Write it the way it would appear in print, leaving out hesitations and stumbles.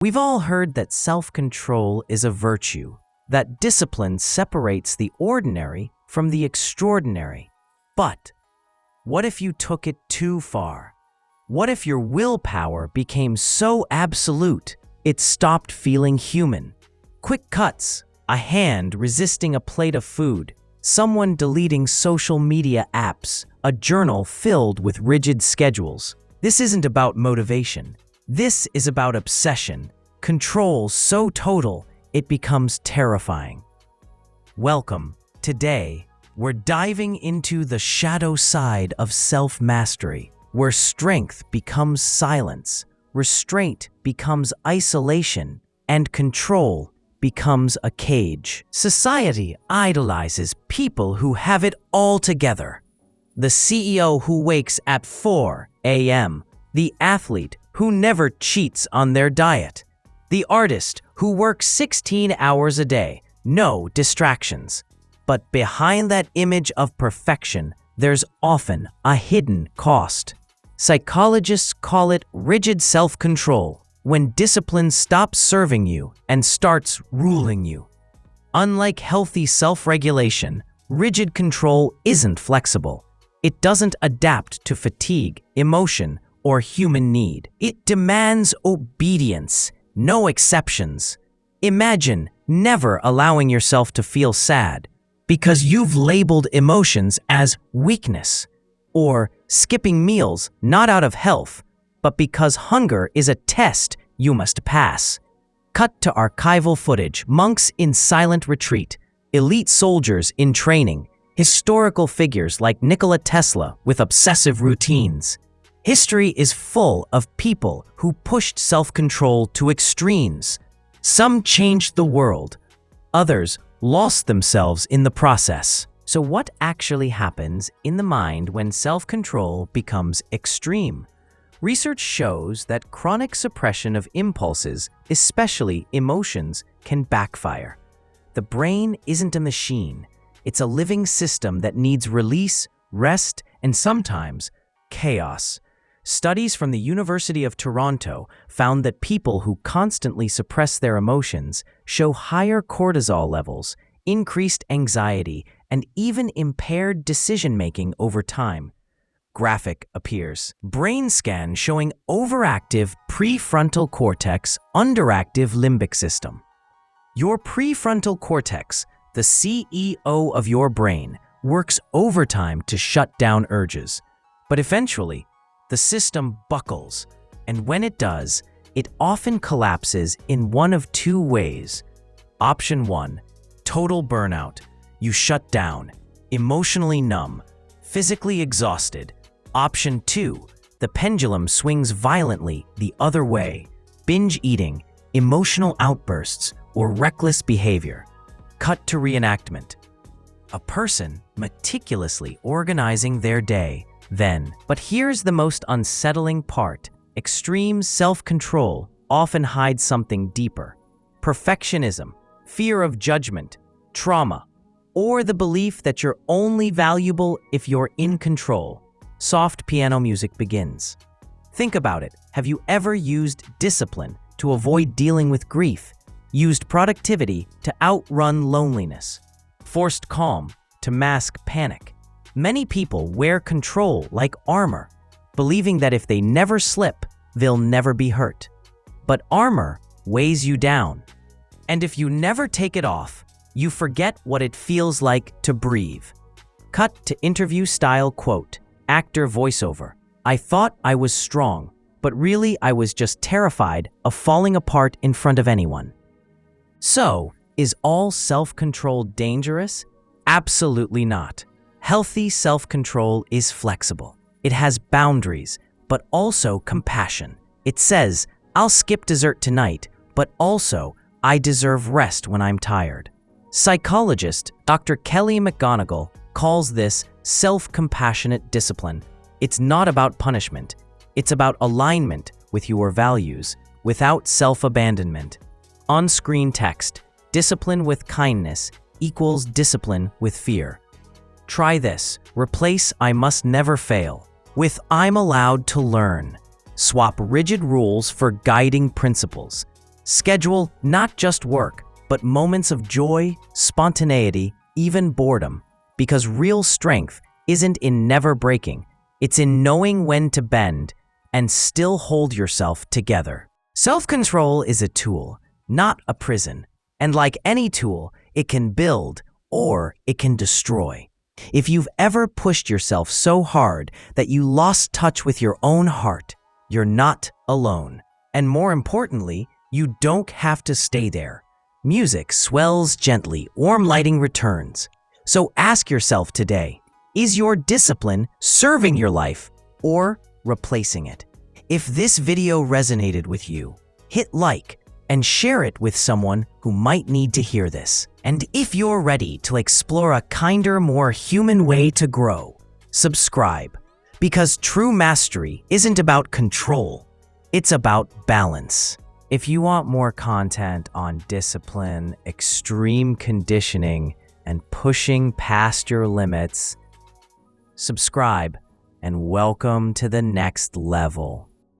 We've all heard that self-control is a virtue, that discipline separates the ordinary from the extraordinary. But what if you took it too far? What if your willpower became so absolute it stopped feeling human? Quick cuts, a hand resisting a plate of food, someone deleting social media apps, a journal filled with rigid schedules. This isn't about motivation. This is about obsession, control so total it becomes terrifying. Welcome. Today, we're diving into the shadow side of self-mastery, where strength becomes silence, restraint becomes isolation, and control becomes a cage. Society idolizes people who have it all together. The CEO who wakes at 4 a.m., the athlete who never cheats on their diet, the artist who works 16 hours a day, no distractions. But behind that image of perfection, there's often a hidden cost. Psychologists call it rigid self-control, when discipline stops serving you and starts ruling you. Unlike healthy self-regulation, rigid control isn't flexible. It doesn't adapt to fatigue, emotion, or human need. It demands obedience, no exceptions. Imagine never allowing yourself to feel sad because you've labeled emotions as weakness, or skipping meals not out of health, but because hunger is a test you must pass. Cut to archival footage, monks in silent retreat, elite soldiers in training, historical figures like Nikola Tesla with obsessive routines. History is full of people who pushed self-control to extremes. Some changed the world, others lost themselves in the process. So what actually happens in the mind when self-control becomes extreme? Research shows that chronic suppression of impulses, especially emotions, can backfire. The brain isn't a machine. It's a living system that needs release, rest, and sometimes chaos. Studies from the University of Toronto found that people who constantly suppress their emotions show higher cortisol levels, increased anxiety, and even impaired decision-making over time. Graphic appears. Brain scan showing overactive prefrontal cortex, underactive limbic system. Your prefrontal cortex, the CEO of your brain, works overtime to shut down urges. But eventually, the system buckles, and when it does, it often collapses in one of two ways. Option 1, total burnout. You shut down, emotionally numb, physically exhausted. Option 2, the pendulum swings violently the other way. Binge eating, emotional outbursts, or reckless behavior. Cut to reenactment. A person meticulously organizing their day. But here's the most unsettling part. Extreme self-control often hides something deeper. Perfectionism, fear of judgment, trauma, or the belief that you're only valuable if you're in control. Soft piano music begins. Think about it. Have you ever used discipline to avoid dealing with grief? Used productivity to outrun loneliness? Forced calm to mask panic? Many people wear control like armor, believing that if they never slip, they'll never be hurt. But armor weighs you down. And if you never take it off, you forget what it feels like to breathe. Cut to interview-style quote, actor voiceover. I thought I was strong, but really I was just terrified of falling apart in front of anyone. So, is all self-control dangerous? Absolutely not. Healthy self-control is flexible. It has boundaries, but also compassion. It says, I'll skip dessert tonight, but also, I deserve rest when I'm tired. Psychologist Dr. Kelly McGonigal calls this self-compassionate discipline. It's not about punishment. It's about alignment with your values, without self-abandonment. On-screen text, discipline with kindness equals discipline with fear. Try this. Replace I must never fail with I'm allowed to learn. Swap rigid rules for guiding principles. Schedule not just work, but moments of joy, spontaneity, even boredom, because real strength isn't in never breaking, it's in knowing when to bend and still hold yourself together. Self-control is a tool, not a prison, and like any tool, it can build or it can destroy. If you've ever pushed yourself so hard that you lost touch with your own heart, you're not alone. And more importantly, you don't have to stay there. Music swells gently, warm lighting returns. So ask yourself today, is your discipline serving your life or replacing it? If this video resonated with you, hit like and share it with someone who might need to hear this. And if you're ready to explore a kinder, more human way to grow, subscribe. Because true mastery isn't about control, it's about balance. If you want more content on discipline, extreme conditioning, and pushing past your limits, subscribe and welcome to the next level.